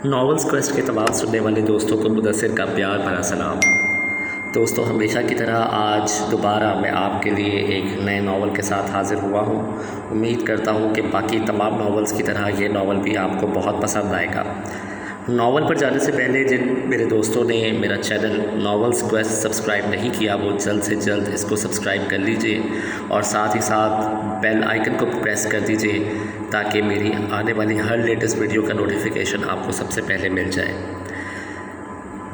Novels quest کے تمام سننے والے دوستوں کو مدثر کا پیار بھرا سلام۔ دوستوں، ہمیشہ کی طرح آج دوبارہ میں آپ کے لیے ایک نئے ناول کے ساتھ حاضر ہوا ہوں۔ امید کرتا ہوں کہ باقی تمام ناولز کی طرح یہ ناول بھی آپ کو بہت پسند آئے گا۔ ناول پر جانے سے پہلے جن میرے دوستوں نے میرا چینل ناولز کویسٹ سبسکرائب نہیں کیا وہ جلد سے جلد اس کو سبسکرائب کر لیجئے اور ساتھ ہی ساتھ بیل آئیکن کو پریس کر دیجئے تاکہ میری آنے والی ہر لیٹسٹ ویڈیو کا نوٹیفیکیشن آپ کو سب سے پہلے مل جائے۔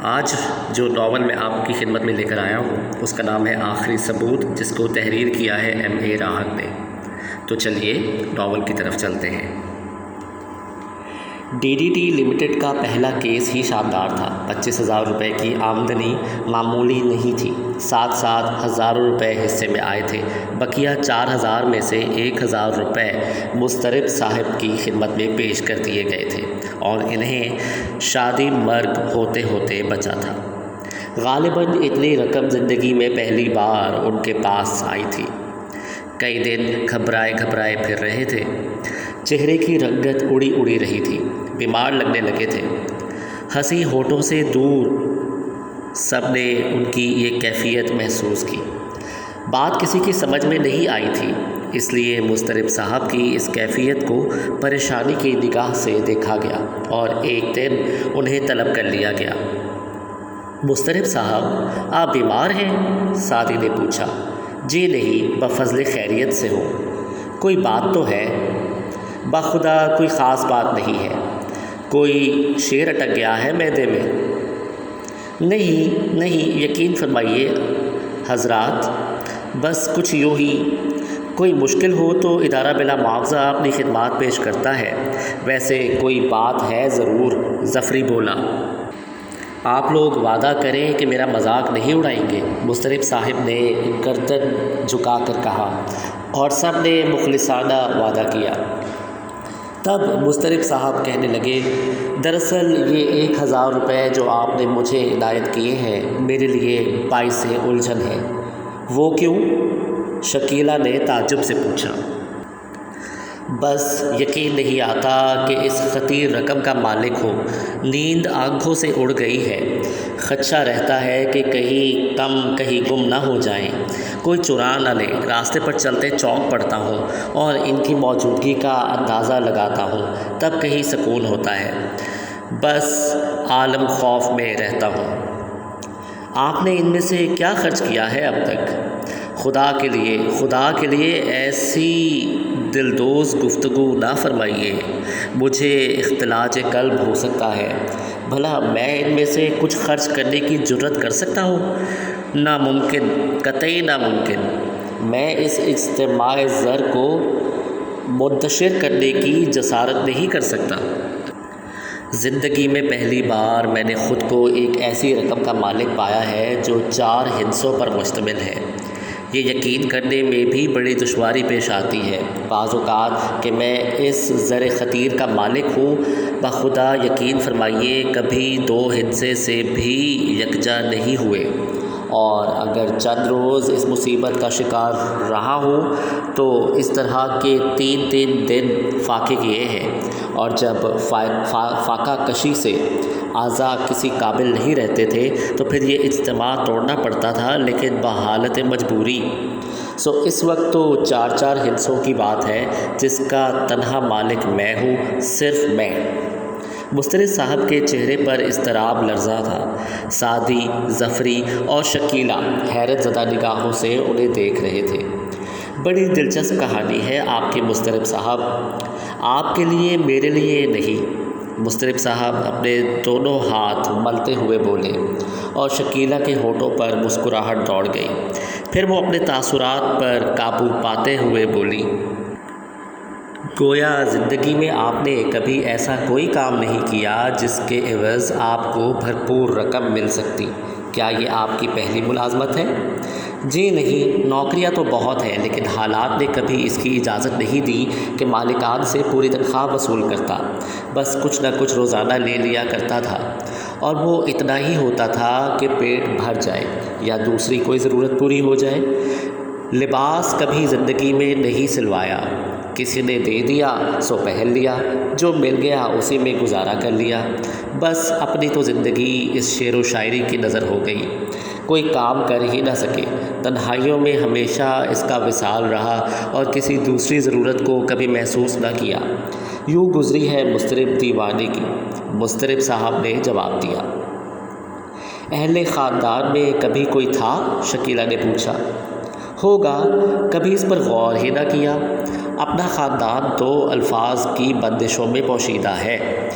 آج جو ناول میں آپ کی خدمت میں لے کر آیا ہوں اس کا نام ہے آخری ثبوت، جس کو تحریر کیا ہے M.A. راحت نے۔ تو چلیے ناول کی طرف چلتے ہیں۔ DDT لمیٹڈ کا پہلا کیس ہی شاندار تھا۔ 25,000 روپے کی آمدنی معمولی نہیں تھی، ساتھ ساتھ ہزاروں روپے حصے میں آئے تھے۔ بقیہ 4,000 میں سے 1,000 روپے مضطرب صاحب کی خدمت میں پیش کر دیے گئے تھے اور انہیں شادی مرگ ہوتے ہوتے بچا تھا۔ غالباً اتنی رقم زندگی میں پہلی بار ان کے پاس آئی تھی۔ کئی دن گھبرائے پھر رہے تھے، چہرے کی رنگت اڑی رہی تھی، بیمار لگنے لگے تھے۔ ہنسی ہونٹوں سے دور سب نے ان کی یہ کیفیت محسوس کی۔ بات کسی کی سمجھ میں نہیں آئی تھی، اس لیے مضطرب صاحب کی اس کیفیت کو پریشانی کی نگاہ سے دیکھا گیا اور ایک دن انہیں طلب کر لیا گیا۔ مضطرب صاحب، آپ بیمار ہیں؟ سعدی نے پوچھا۔ جی نہیں، بفضل خیریت سے ہوں۔ کوئی بات تو ہے؟ بخدا کوئی خاص بات نہیں ہے۔ کوئی شیر اٹک گیا ہے معدے میں؟ نہیں، یقین فرمائیے حضرات، بس کچھ یوں ہی۔ کوئی مشکل ہو تو ادارہ بلا معاوضہ اپنی خدمات پیش کرتا ہے۔ ویسے کوئی بات ہے ضرور، ظفری بولا۔ آپ لوگ وعدہ کریں کہ میرا مذاق نہیں اڑائیں گے، مضطرب صاحب نے گردن جھکا کر کہا، اور سب نے مخلصانہ وعدہ کیا۔ تب مضطرب صاحب کہنے لگے، دراصل یہ 1,000 روپے جو آپ نے مجھے عنایت کیے ہیں میرے لیے باعث الجھن ہے۔ وہ کیوں؟ شکیلہ نے تعجب سے پوچھا۔ بس یقین نہیں آتا کہ اس خطیر رقم کا مالک ہو۔ نیند آنکھوں سے اڑ گئی ہے۔ خدشہ رہتا ہے کہ کہیں گم نہ ہو جائیں، کوئی چرا نہ لے۔ راستے پر چلتے چونک پڑتا ہوں اور ان کی موجودگی کا اندازہ لگاتا ہوں، تب کہیں سکون ہوتا ہے۔ بس عالم خوف میں رہتا ہوں۔ آپ نے ان میں سے کیا خرچ کیا ہے اب تک؟ خدا کے لیے ایسی دلدوز گفتگو نہ فرمائیے، مجھے اختلاج قلب ہو سکتا ہے۔ بھلا میں ان میں سے کچھ خرچ کرنے کی جرت کر سکتا ہوں؟ ناممکن، قطعی ناممکن۔ میں اس اجتماع زر کو منتشر کرنے کی جسارت نہیں کر سکتا۔ زندگی میں پہلی بار میں نے خود کو ایک ایسی رقم کا مالک پایا ہے جو 4 ہندسوں پر مشتمل ہے۔ یہ یقین کرنے میں بھی بڑی دشواری پیش آتی ہے بعض اوقات کہ میں اس زر خطیر کا مالک ہوں۔ بخدا یقین فرمائیے کبھی 2 ہندسے سے بھی یکجا نہیں ہوئے، اور اگر چند روز اس مصیبت کا شکار رہا ہوں تو اس طرح کے 3 دن فاقے کیے ہیں، اور جب فاقہ کشی سے اعضاء کسی قابل نہیں رہتے تھے تو پھر یہ اجتماع توڑنا پڑتا تھا، لیکن بحالت مجبوری۔ اس وقت تو 4 ہندسوں کی بات ہے جس کا تنہا مالک میں ہوں، صرف میں۔ مضطرب صاحب کے چہرے پر اضطراب لرزا تھا۔ سعدی، ظفری اور شکیلہ حیرت زدہ نگاہوں سے انہیں دیکھ رہے تھے۔ بڑی دلچسپ کہانی ہے آپ کی مضطرب صاحب، آپ کے لیے میرے لیے نہیں۔ مضطرب صاحب اپنے دونوں ہاتھ ملتے ہوئے بولے، اور شکیلہ کے ہونٹوں پر مسکراہٹ دوڑ گئی۔ پھر وہ اپنے تاثرات پر قابو پاتے ہوئے بولی، گویا زندگی میں آپ نے کبھی ایسا کوئی کام نہیں کیا جس کے عوض آپ کو بھرپور رقم مل سکتی۔ کیا یہ آپ کی پہلی ملازمت ہے؟ جی نہیں، نوکریاں تو بہت ہیں، لیکن حالات نے کبھی اس کی اجازت نہیں دی کہ مالکان سے پوری تنخواہ وصول کرتا۔ بس کچھ نہ کچھ روزانہ لے لیا کرتا تھا، اور وہ اتنا ہی ہوتا تھا کہ پیٹ بھر جائے یا دوسری کوئی ضرورت پوری ہو جائے۔ لباس کبھی زندگی میں نہیں سلوایا، کسی نے دے دیا سو پہن لیا، جو مل گیا اسی میں گزارا کر لیا۔ بس اپنی تو زندگی اس شعر و شاعری کی نظر ہو گئی، کوئی کام کر ہی نہ سکے۔ تنہائیوں میں ہمیشہ اس کا وصال رہا اور کسی دوسری ضرورت کو کبھی محسوس نہ کیا۔ یوں گزری ہے مضطرب دیوانی کی۔ مضطرب صاحب نے جواب دیا۔ اہل خاندان میں کبھی کوئی تھا؟ شکیلہ نے پوچھا۔ ہوگا، کبھی اس پر غور ہی نہ کیا۔ اپنا خاندان تو الفاظ کی بندشوں میں پوشیدہ ہے،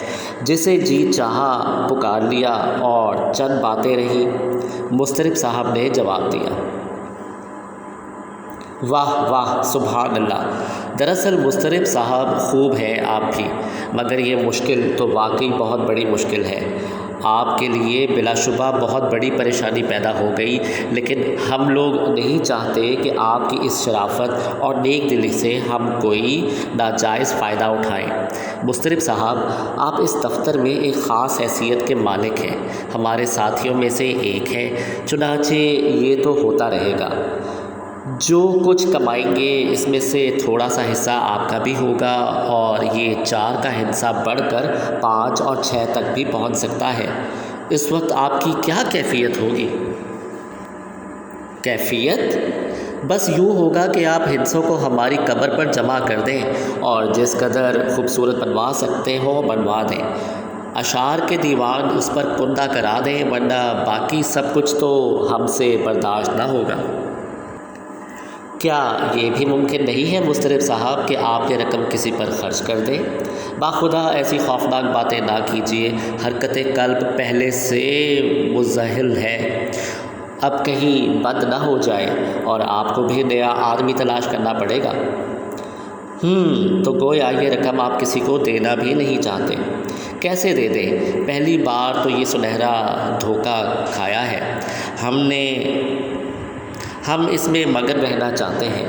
جسے جی چاہا پکار لیا اور چند باتیں رہی۔ مضطرب صاحب نے جواب دیا۔ واہ واہ، سبحان اللہ! دراصل مضطرب صاحب خوب ہیں آپ بھی، مگر یہ مشکل تو واقعی بہت بڑی مشکل ہے۔ آپ کے لیے بلا شبہ بہت بڑی پریشانی پیدا ہو گئی، لیکن ہم لوگ نہیں چاہتے کہ آپ کی اس شرافت اور نیک دلی سے ہم کوئی ناجائز فائدہ اٹھائیں۔ مضطرب صاحب، آپ اس دفتر میں ایک خاص حیثیت کے مالک ہیں، ہمارے ساتھیوں میں سے ایک ہیں، چنانچہ یہ تو ہوتا رہے گا۔ جو کچھ کمائیں گے اس میں سے تھوڑا سا حصہ آپ کا بھی ہوگا، اور یہ 4 کا حصہ بڑھ کر 5 اور 6 تک بھی پہنچ سکتا ہے۔ اس وقت آپ کی کیا کیفیت ہوگی؟ کیفیت؟ بس یوں ہوگا کہ آپ حصوں کو ہماری قبر پر جمع کر دیں اور جس قدر خوبصورت بنوا سکتے ہو بنوا دیں۔ اشعار کے دیوان اس پر پندہ کرا دیں، ورنہ باقی سب کچھ تو ہم سے برداشت نہ ہوگا۔ کیا یہ بھی ممکن نہیں ہے مضطرب صاحب کہ آپ یہ رقم کسی پر خرچ کر دیں؟ باخدا ایسی خوفناک باتیں نہ کیجیے، حرکت قلب پہلے سے مزاحل ہے، اب کہیں بند نہ ہو جائے اور آپ کو بھی نیا آدمی تلاش کرنا پڑے گا۔ تو گویا یہ رقم آپ کسی کو دینا بھی نہیں چاہتے؟ کیسے دے دیں؟ پہلی بار تو یہ سنہرا دھوکہ کھایا ہے ہم اس میں مگن رہنا چاہتے ہیں۔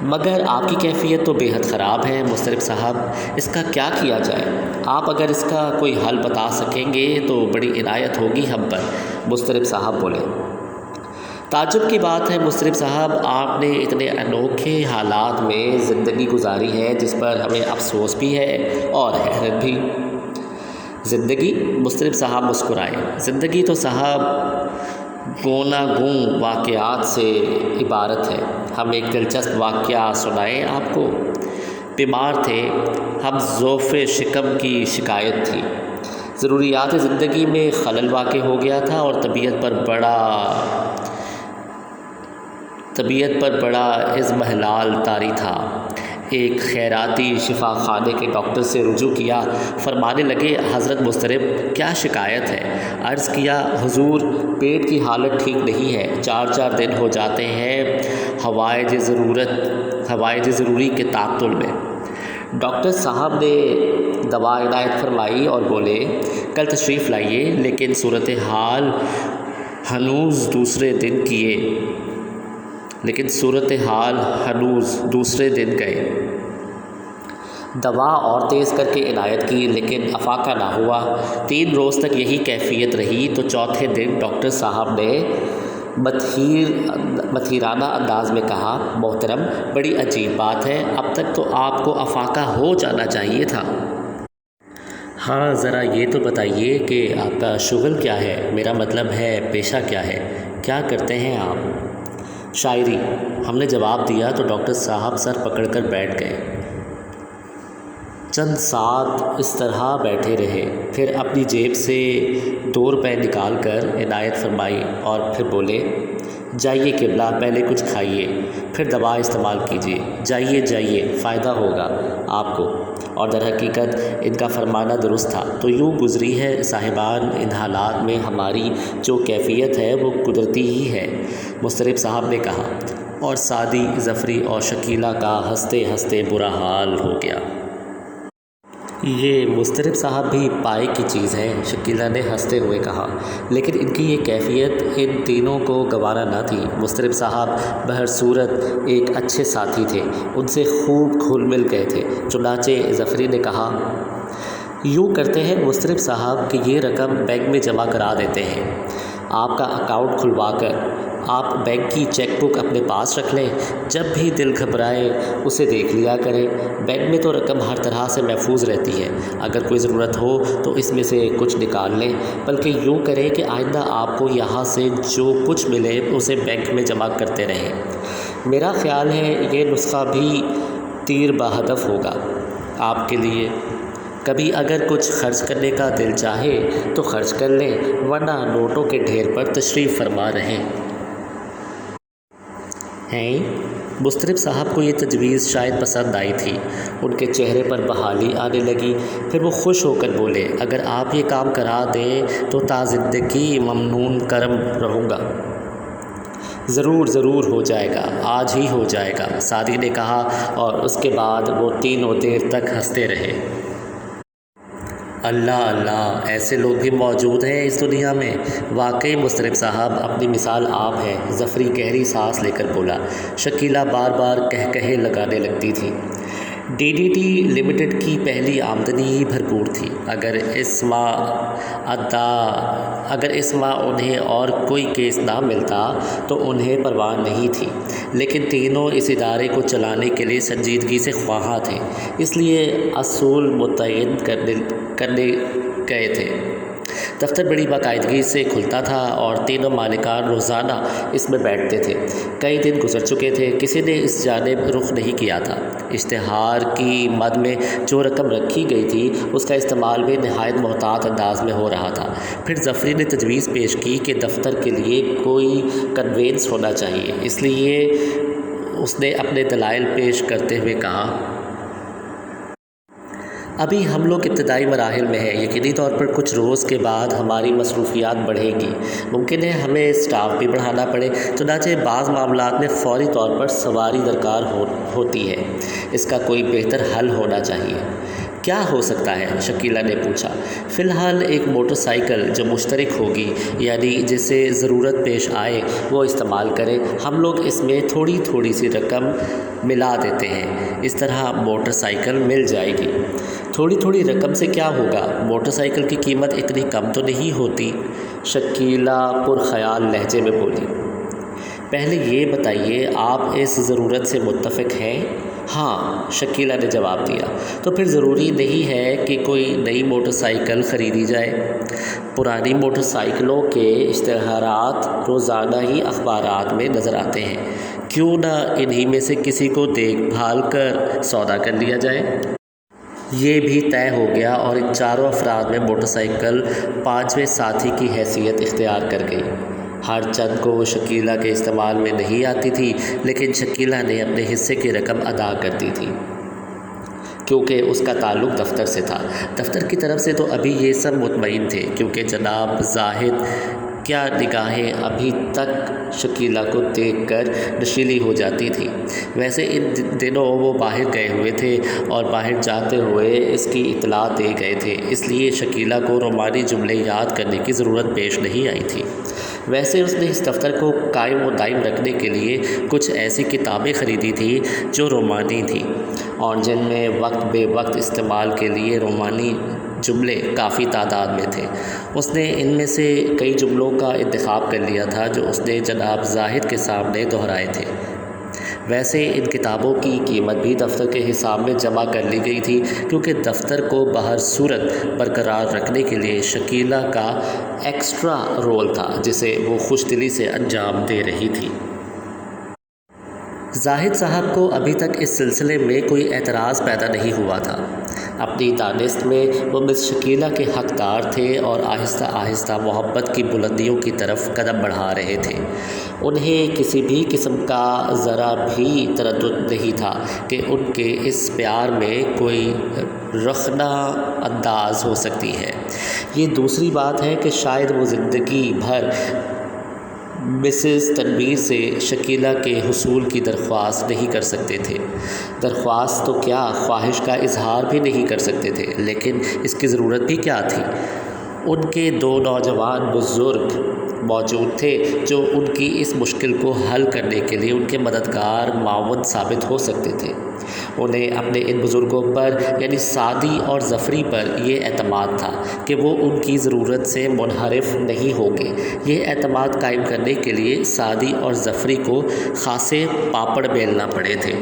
مگر آپ کی کیفیت تو بے حد خراب ہے مضطرب صاحب، اس کا کیا کیا جائے؟ آپ اگر اس کا کوئی حل بتا سکیں گے تو بڑی عنایت ہوگی ہم پر، مضطرب صاحب بولے۔ تعجب کی بات ہے مضطرب صاحب، آپ نے اتنے انوکھے حالات میں زندگی گزاری ہے جس پر ہمیں افسوس بھی ہے اور حیرت بھی۔ زندگی؟ مضطرب صاحب مسکرائے۔ زندگی تو صاحب گوناگون واقعات سے عبارت ہے۔ ہم ایک دلچسپ واقعہ سنائیں آپ کو؟ بیمار تھے ہم، ضعف شکم کی شکایت تھی، ضروریات زندگی میں خلل واقع ہو گیا تھا اور طبیعت پر بڑا اضمحلال طاری تھا۔ ایک خیراتی شفا خانے کے ڈاکٹر سے رجوع کیا، فرمانے لگے حضرت مضطرب کیا شکایت ہے؟ عرض کیا حضور پیٹ کی حالت ٹھیک نہیں ہے، 4 دن ہو جاتے ہیں حوائج ضروری کے تعطل میں۔ ڈاکٹر صاحب نے دوا عنایت فرمائی اور بولے کل تشریف لائیے، لیکن صورتحال ہنوز دوسرے دن گئے۔ دوا اور تیز کر کے عنایت کی، لیکن افاقہ نہ ہوا۔ 3 روز تک یہی کیفیت رہی تو چوتھے دن ڈاکٹر صاحب نے متھیرانہ انداز میں کہا محترم بڑی عجیب بات ہے، اب تک تو آپ کو افاقہ ہو جانا چاہیے تھا۔ ہاں ذرا یہ تو بتائیے کہ آپ کا شغل کیا ہے، میرا مطلب ہے پیشہ کیا ہے، کیا کرتے ہیں آپ؟ شاعری، ہم نے جواب دیا تو ڈاکٹر صاحب سر پکڑ کر بیٹھ گئے۔ چند ساتھ اس طرح بیٹھے رہے، پھر اپنی جیب سے 2 روپے نکال کر عنایت فرمائی اور پھر بولے جائیے قبلہ، پہلے کچھ کھائیے پھر دوا استعمال کیجیے، جائیے فائدہ ہوگا آپ کو۔ اور در حقیقت ان کا فرمانا درست تھا۔ تو یوں گزری ہے صاحبان ان حالات میں ہماری جو کیفیت ہے وہ قدرتی ہی ہے، مضطرب صاحب نے کہا، اور سعدی، ظفری اور شکیلہ کا ہنستے ہنستے برا حال ہو گیا۔ یہ مضطرب صاحب بھی پائے کی چیز ہے، شکیلہ نے ہنستے ہوئے کہا، لیکن ان کی یہ کیفیت ان تینوں کو گوارا نہ تھی۔ مضطرب صاحب بہر صورت ایک اچھے ساتھی تھے، ان سے خوب گھل مل گئے تھے۔ چنانچہ ظفری نے کہا یوں کرتے ہیں مضطرب صاحب کہ یہ رقم بینک میں جمع کرا دیتے ہیں، آپ کا اکاؤنٹ کھلوا کر آپ بینک کی چیک بک اپنے پاس رکھ لیں، جب بھی دل گھبرائے اسے دیکھ لیا کریں۔ بینک میں تو رقم ہر طرح سے محفوظ رہتی ہے، اگر کوئی ضرورت ہو تو اس میں سے کچھ نکال لیں، بلکہ یوں کریں کہ آئندہ آپ کو یہاں سے جو کچھ ملے اسے بینک میں جمع کرتے رہیں۔ میرا خیال ہے یہ نسخہ بھی تیر بہدف ہوگا آپ کے لیے۔ کبھی اگر کچھ خرچ کرنے کا دل چاہے تو خرچ کر لیں، ورنہ نوٹوں کے ڈھیر پر تشریف فرما رہیں۔ مسترب صاحب کو یہ تجویز شاید پسند آئی تھی۔ ان کے چہرے پر بحالی آنے لگی، پھر وہ خوش ہو کر بولے، اگر آپ یہ کام کرا دیں تو تا زندگی ممنون کرم رہوں گا۔ ضرور ہو جائے گا، آج ہی ہو جائے گا، سعدی نے کہا، اور اس کے بعد وہ تینوں دیر تک ہنستے رہے۔ اللہ، ایسے لوگ بھی موجود ہیں اس دنیا میں۔ واقعی مسترب صاحب اپنی مثال آپ ہیں، ظفری گہری سانس لے کر بولا۔ شکیلہ بار بار کہے لگانے لگتی تھی۔ DDT لمیٹڈ کی پہلی آمدنی ہی بھرپور تھی۔ اگر اس ماہ انہیں اور کوئی کیس نہ ملتا تو انہیں پرواہ نہیں تھی، لیکن تینوں اس ادارے کو چلانے کے لیے سنجیدگی سے خواہاں تھے، اس لیے اصول متعین کرنے گئے تھے۔ دفتر بڑی باقاعدگی سے کھلتا تھا اور تینوں مالکان روزانہ اس میں بیٹھتے تھے۔ کئی دن گزر چکے تھے، کسی نے اس جانب رخ نہیں کیا تھا۔ اشتہار کی مد میں جو رقم رکھی گئی تھی اس کا استعمال بھی نہایت محتاط انداز میں ہو رہا تھا۔ پھر ظفری نے تجویز پیش کی کہ دفتر کے لیے کوئی کنوینس ہونا چاہیے، اس لیے اس نے اپنے دلائل پیش کرتے ہوئے کہا، ابھی ہم لوگ ابتدائی مراحل میں ہیں، یقینی طور پر کچھ روز کے بعد ہماری مصروفیات بڑھیں گی، ممکن ہے ہمیں اسٹاف بھی بڑھانا پڑے، چنانچہ بعض معاملات میں فوری طور پر سواری درکار ہوتی ہے۔ اس کا کوئی بہتر حل ہونا چاہیے۔ کیا ہو سکتا ہے؟ شکیلہ نے پوچھا۔ فی الحال ایک موٹر سائیکل جو مشترک ہوگی، یعنی جسے ضرورت پیش آئے وہ استعمال کرے، ہم لوگ اس میں تھوڑی سی رقم ملا دیتے ہیں، اس طرح موٹر سائیکل مل جائے گی۔ تھوڑی رقم سے کیا ہوگا؟ موٹر سائیکل کی قیمت اتنی کم تو نہیں ہوتی، شکیلہ پرخیال لہجے میں بولی۔ پہلے یہ بتائیے آپ اس ضرورت سے متفق ہیں؟ ہاں، شکیلہ نے جواب دیا۔ تو پھر ضروری نہیں ہے کہ کوئی نئی موٹر سائیکل خریدی جائے۔ پرانی موٹر سائیکلوں کے اشتہارات روزانہ ہی اخبارات میں نظر آتے ہیں، کیوں نہ انہی میں سے کسی کو دیکھ بھال کر سودا کر لیا جائے؟ یہ بھی طے ہو گیا اور ان چاروں افراد میں موٹر سائیکل پانچویں ساتھی کی حیثیت اختیار کر گئی۔ ہر چند کو شکیلہ کے استعمال میں نہیں آتی تھی، لیکن شکیلہ نے اپنے حصے کی رقم ادا کر دی تھی، کیونکہ اس کا تعلق دفتر سے تھا۔ دفتر کی طرف سے تو ابھی یہ سب مطمئن تھے، کیونکہ جناب زاہد کیا نگاہیں ابھی تک شکیلہ کو دیکھ کر نشیلی ہو جاتی تھی۔ ویسے ان دنوں وہ باہر گئے ہوئے تھے اور باہر جاتے ہوئے اس کی اطلاع دے گئے تھے، اس لیے شکیلہ کو رومانی جملے یاد کرنے کی ضرورت پیش نہیں آئی تھی۔ ویسے اس نے اس دفتر کو قائم و دائم رکھنے کے لیے کچھ ایسی کتابیں خریدی تھیں جو رومانی تھیں، اور جن میں وقت بے وقت استعمال کے لیے رومانی جملے کافی تعداد میں تھے۔ اس نے ان میں سے کئی جملوں کا انتخاب کر لیا تھا جو اس نے جناب زاہد کے سامنے دہرائے تھے۔ ویسے ان کتابوں کی قیمت بھی دفتر کے حساب میں جمع کر لی گئی تھی، کیونکہ دفتر کو بہر صورت برقرار رکھنے کے لیے شکیلہ کا ایکسٹرا رول تھا، جسے وہ خوش دلی سے انجام دے رہی تھی۔ زاہد صاحب کو ابھی تک اس سلسلے میں کوئی اعتراض پیدا نہیں ہوا تھا۔ اپنی دانست میں وہ مس شکیلہ کے حقدار تھے اور آہستہ آہستہ محبت کی بلندیوں کی طرف قدم بڑھا رہے تھے۔ انہیں کسی بھی قسم کا ذرا بھی تردد نہیں تھا کہ ان کے اس پیار میں کوئی رخنہ انداز ہو سکتی ہے۔ یہ دوسری بات ہے کہ شاید وہ زندگی بھر مسز تنویر سے شکیلہ کے حصول کی درخواست نہیں کر سکتے تھے۔ درخواست تو کیا، خواہش کا اظہار بھی نہیں کر سکتے تھے، لیکن اس کی ضرورت بھی کیا تھی؟ ان کے دو نوجوان بزرگ موجود تھے جو ان کی اس مشکل کو حل کرنے کے لیے ان کے مددگار معاون ثابت ہو سکتے تھے۔ انہیں اپنے ان بزرگوں پر یعنی سعدی اور ظفری پر یہ اعتماد تھا کہ وہ ان کی ضرورت سے منحرف نہیں ہوں گے۔ یہ اعتماد قائم کرنے کے لیے سعدی اور ظفری کو خاصے پاپڑ بیلنا پڑے تھے۔